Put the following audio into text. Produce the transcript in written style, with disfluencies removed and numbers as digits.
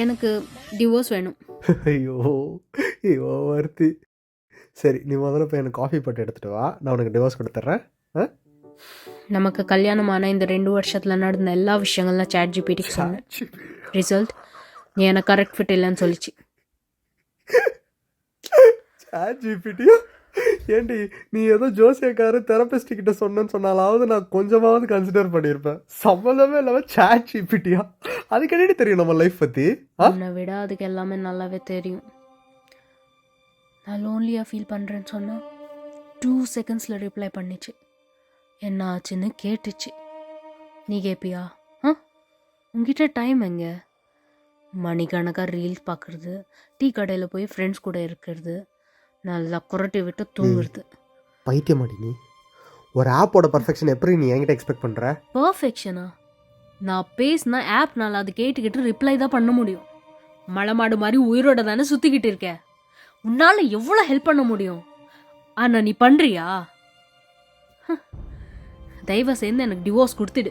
எனக்கு டிவோர்ஸ் வேணும். ஐயோ ஐயோ வருத்தி. சரி நீ முதல்ல போய் எனக்கு காஃபி போட்டு எடுத்துகிட்டு வா, நான் உனக்கு டிவோர்ஸ் கொடுத்துட்றேன். நமக்கு கல்யாணமான இந்த 2 வருஷத்தில் நடந்த எல்லா விஷயங்கள்லாம் சாட் ஜிபிடிக்கு சொன்னேன். ரிசல்ட் நீ எனக்கு கரெக்ட் ஃபிட் இல்லைன்னு சொல்லிச்சு. சாட் ஜிபிடியா? ஏண்டி நீ ஏதோ ஜோசியக்காரு தெரபிஸ்ட் கிட்ட சொன்னேன்னு சொன்னாலாவது நான் கொஞ்சமாவது கன்சிடர் பண்ணியிருப்பேன். சம்மந்தமே இல்லாமல் சாட் ஜிபிடியா? அதுக்கு என்னடி தெரியும் நம்ம லைஃப் பற்றி? உன்னை விட அதுக்கு எல்லாமே நல்லாவே தெரியும். நான் லோன்லியாக ஃபீல் பண்ணுறேன்னு சொன்னால் 2 செகண்ட்ஸில் ரிப்ளை பண்ணிச்சு. என்ன ஆச்சுன்னு கேட்டுச்சு. நீ கேட்பியா? உங்ககிட்ட டைம் எங்கே? மணிக்கணக்காக ரீல்ஸ் பார்க்குறது, டீ கடையில் போய் ஃப்ரெண்ட்ஸ் கூட இருக்கிறது, நல்லா குரட்டி விட்டு தூங்குறது. பைத்தியமாடி நீ? ஒரு ஆப்போட பர்ஃபெக்ஷன் எப்படி நீ என்கிட்ட எக்ஸ்பெக்ட் பண்ணுற? பர்ஃபெக்ஷனா? நான் பேசினா ஆப் நல்லா அது கேட்டுக்கிட்டு ரிப்ளை தான் பண்ண முடியும். மலை மாடு மாதிரி உயிரோட தானே சுற்றிக்கிட்டு இருக்க. உன்னால் எவ்வளோ ஹெல்ப் பண்ண முடியும்? ஆனால் நீ பண்ணுறியா? தயவு சேர்ந்து எனக்கு டிவோர்ஸ் கொடுத்துடு.